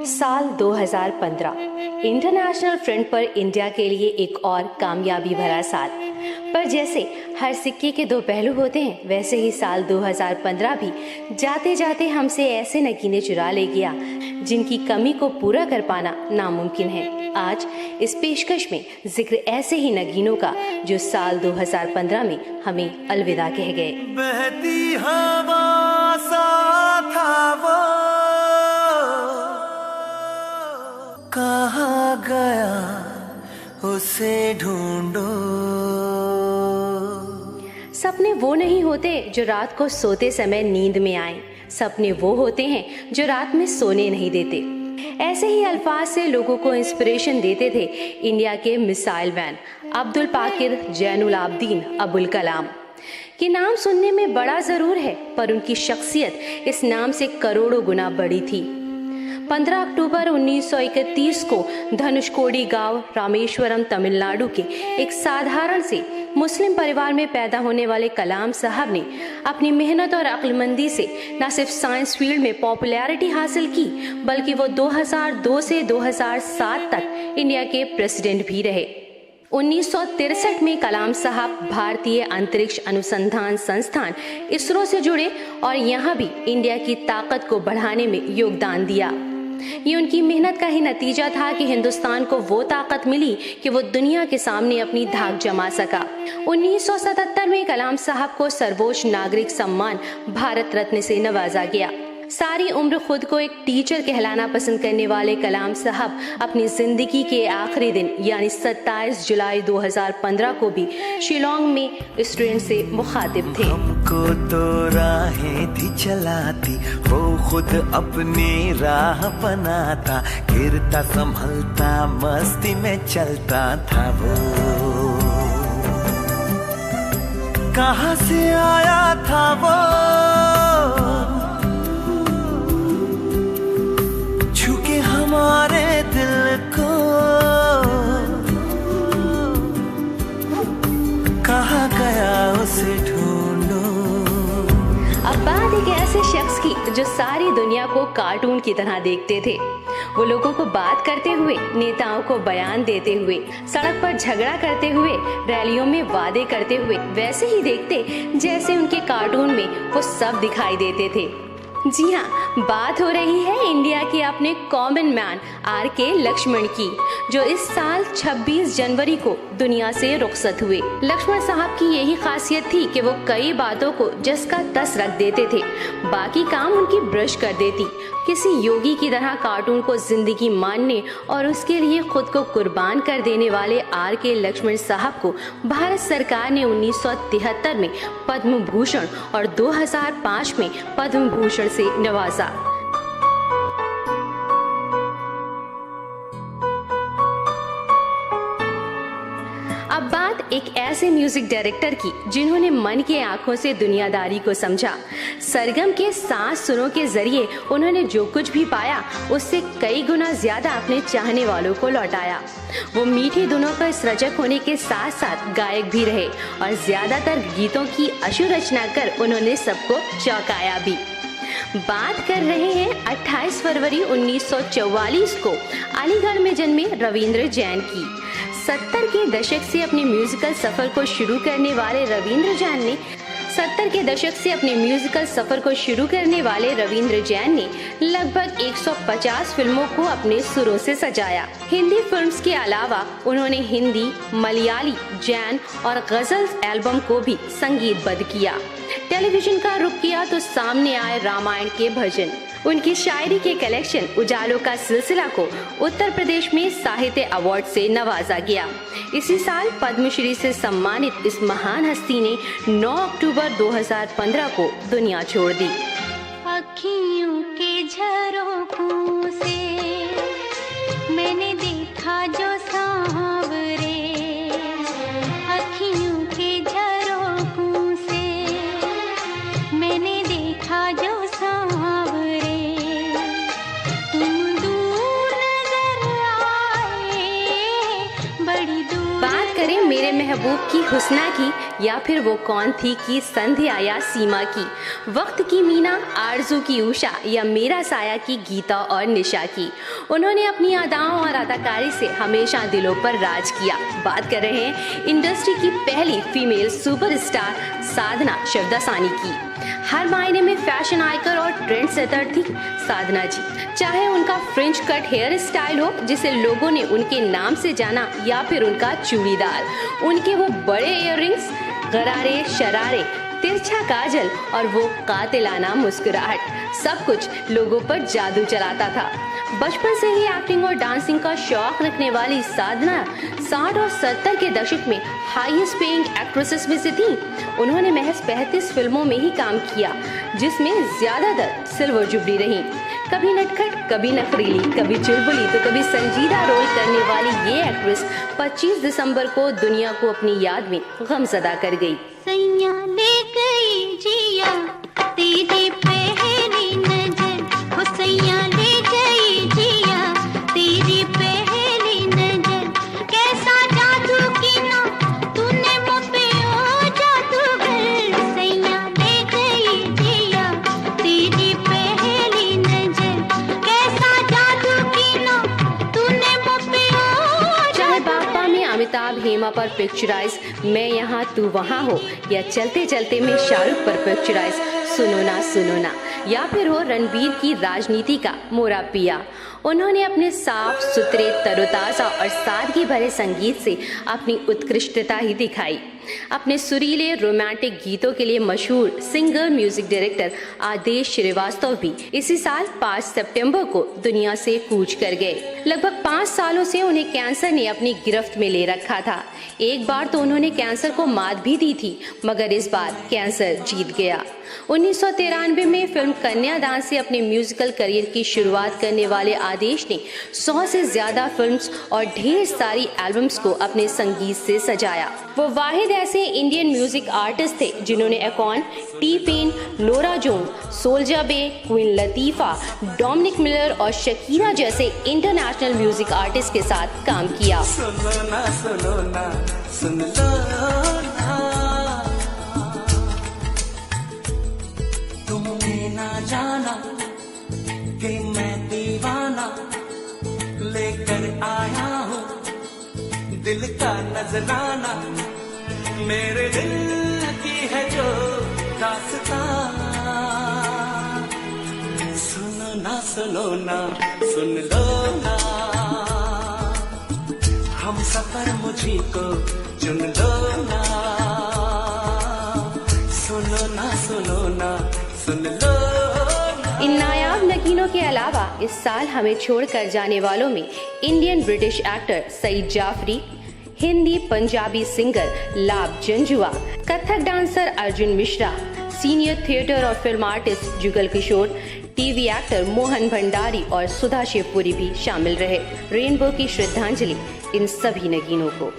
साल 2015 international front पर India के लिए एक और कामयाबी भरा साल। पर जैसे हर सिक्के के दो पहलू होते हैं, वैसे ही साल 2015 भी जाते जाते हमसे ऐसे नगीने चुरा ले गया जिनकी कमी को पूरा कर पाना नामुमकिन है। आज इस पेशकश में जिक्र ऐसे ही नगीनों का जो साल 2015 में हमें अलविदा कह गए। बहती हवा सा था वो, कहाँ गया उसे ढूंढो। सपने वो नहीं होते जो रात को सोते समय नींद में आए, सपने वो होते हैं जो रात में सोने नहीं देते। ऐसे ही अल्फाज से लोगों को इंस्पिरेशन देते थे इंडिया के मिसाइल मैन अब्दुल पाकिर जैनुल आबदीन अबुल कलाम के नाम सुनने में बड़ा जरूर है, पर उनकी शख्सियत इस नाम से करोड़ों गुना बड़ी थी। 15 अक्टूबर 1931 को धनुषकोडी गांव रामेश्वरम तमिलनाडु के एक साधारण से मुस्लिम परिवार में पैदा होने वाले कलाम साहब ने अपनी मेहनत और अक्लमंदी से न सिर्फ साइंस फील्ड में पॉपुलैरिटी हासिल की, बल्कि वो 2002 से 2007 तक इंडिया के प्रेसिडेंट भी रहे। 1963 में कलाम साहब भारतीय अंतरिक्ष अनुसंधान संस्थान इसरो से जुड़े और यहाँ भी इंडिया की ताकत को बढ़ाने में योगदान दिया। ये उनकी मेहनत का ही नतीजा था कि हिंदुस्तान को वो ताकत मिली कि वो दुनिया के सामने अपनी धाक जमा सका। 1977 में कलाम साहब को सर्वोच्च नागरिक सम्मान भारत रत्न से नवाजा गया। सारी उम्र खुद को एक टीचर कहलाना पसंद करने वाले कलाम साहब अपनी जिंदगी के आखिरी दिन यानी 27 जुलाई 2015 को भी शिलोंग में स्टूडेंट से मुखातिब थे। हमको तो राहें थी चलाती, वो खुद अपनी राह बनाता, गिरता संभलता मस्ती में चलता था वो। कहाँ से आया था वो, हमारे दिल को कहाँ गया उसे ढूंढो। अब बात एक ऐसे शख्स की जो सारी दुनिया को कार्टून की तरह देखते थे। वो लोगों को बात करते हुए, नेताओं को बयान देते हुए, सड़क पर झगड़ा करते हुए, रैलियों में वादे करते हुए वैसे ही देखते जैसे उनके कार्टून में वो सब दिखाई देते थे। जी हाँ, बात हो रही है इंडिया के अपने कॉमन मैन आर.के. लक्ष्मण की, जो इस साल 26 जनवरी को दुनिया से रुखसत हुए। लक्ष्मण साहब की यही खासियत थी कि वो कई बातों को जस का तस रख देते थे, बाकी काम उनकी ब्रश कर देती। किसी योगी की तरह कार्टून को जिंदगी मानने और उसके लिए खुद को कुर्बान कर देने वाले आर.के. लक्ष्मण साहब को भारत सरकार ने 1973 में पद्म भूषण और 2005 में पद्म भूषण से नवाजा। अब बात एक ऐसे म्यूजिक डायरेक्टर की जिन्होंने मन की आंखों से दुनियादारी को समझा। सरगम के 7 सुरों के जरिए उन्होंने जो कुछ भी पाया उससे कई गुना ज्यादा अपने चाहने वालों को लौटाया। वो मीठी धुनों का सृजक होने के साथ साथ गायक भी रहे और ज्यादातर गीतों की अशु रचना कर उन्होंने सबको चौंकाया भी। बात कर रहे हैं 28 फरवरी 1944 को अलीगढ़ में जन्मे रविंद्र जैन की। 70 के दशक से अपने म्यूजिकल सफर को शुरू करने वाले रविंद्र जैन ने लगभग 150 फिल्मों को अपने सुरों से सजाया। हिंदी फिल्म्स के अलावा उन्होंने हिंदी, मलयाली, जैन और गजल एल्बम को भी संगीतबद्ध किया। टेलीविजन का रुख किया तो सामने आए रामायण के भजन। उनकी शायरी के कलेक्शन उजालों का सिलसिला को उत्तर प्रदेश में साहित्य अवार्ड से नवाजा गया। इसी साल पद्मश्री से सम्मानित इस महान हस्ती ने 9 अक्टूबर 2015 को दुनिया छोड़ दी। अखियों के झरोखों से मैंने देखा जो सांवरे, अखियों के झरोखों से मैंने देखा जो सांवरे, तुम दूर नजर आए बड़ी दूर। बात करें मेरे महबूब महबूब की हुस्ना की, या फिर वो कौन थी कि संध्या या सीमा की, वक्त की मीना, आरजू की उषा, या मेरा साया की गीता और निशा की। उन्होंने अपनी अदाओं और अदाकारी से हमेशा दिलों पर राज किया। बात कर रहे हैं इंडस्ट्री की पहली फीमेल सुपरस्टार साधना शिवदासानी की। हर मायने में फैशन आइकन और ट्रेंड सेटर थी साधना जी। चाहे उनका फ्रिंज कट हेयर स्टाइल हो जिसे लोगों ने उनके नाम से जाना, या फिर उनका चूड़ीदार, उनके वो बड़े इयररिंग्स, गरारे शरारे, तिरछा काजल और वो कातिलाना मुस्कुराहट, सब कुछ लोगों पर जादू चलाता था। बचपन से ही एक्टिंग और डांसिंग का शौक रखने वाली साधना 60 और 70 के दशक में हाईएस्ट पेइंग एक्ट्रेसेस में से थी। उन्होंने महज 35 फिल्मों में ही काम किया, जिसमें ज्यादातर सिल्वर जुबली रही। कभी नटखट, कभी नखरीली, कभी चुलबुली तो कभी संजीदा रोल करने वाली ये एक्ट्रेस 25 दिसंबर को दुनिया को अपनी याद में गमज़दा कर गई। सैया ले गई जिया तेरी पहली नजर, हो सैया ले गई जिया तेरी पहली नजर, कैसा जादू किया तूने मुझ पे ओ जादूगर, सैया ले गई जिया तेरी पहली नजर, कैसा जादू किया तूने मुझ पे ओ। चाहे बापा में अमिताभ हेमा पर पिक्चराइज मैं यहाँ तू वहाँ हो, या चलते चलते में शाहरुख पर पिक्चराइज सुनो ना, या फिर हो रणबीर की राजनीति का मोरा पिया, उन्होंने अपने साफ सुथरे, तरोताजा और सादगी भरे संगीत से अपनी उत्कृष्टता ही दिखाई। अपने सुरीले रोमांटिक गीतों के लिए मशहूर सिंगर म्यूजिक डायरेक्टर आदेश श्रीवास्तव भी इसी साल 5 सितंबर को दुनिया से कूच कर गए। लगभग 5 सालों से उन्हें कैंसर ने अपनी गिरफ्त में ले रखा था। एक बार तो उन्होंने कैंसर को मात भी दी थी, मगर इस बार कैंसर जीत गया। 1993 में फिल्म कन्यादान से अपने म्यूजिकल करियर की शुरुआत करने वाले आदेश ने 100 से ज्यादा फिल्म्स और ढेर सारी एल्बम्स को अपने संगीत से सजाया। वो वाहिद ऐसे इंडियन म्यूजिक आर्टिस्ट थे जिन्होंने एकॉन, टी पेन, नोरा जोन्स, सोल्जा बे, क्वीन लतीफा, डोमिनिक मिलर और शकीरा जैसे इंटरनेशनल म्यूजिक आर्टिस्ट के साथ काम किया। सुनो ना सुन लो ना, तुमने ना जाना कि मैं दीवाना लेकर आया हूँ दिल का नजराना, मेरे दिल की है जो दास्तां। सुनो ना सुन लो ना, हम सफर मुझी को चुन लो ना, सुनो ना सुन लो ना। इन नायाब नगीनों के अलावा इस साल हमें छोड़कर जाने वालों में Indian British actor Saeed Jaffrey, Hindi Punjabi singer Labh Janjua, Kathak dancer Arjun Mishra, senior theatre और film artist Jugal Kishore, TV actor Mohan Bhandari और सुधा शिवपुरी भी शामिल रहे। रेनबो की श्रद्धांजलि इन सभी नगीनों को।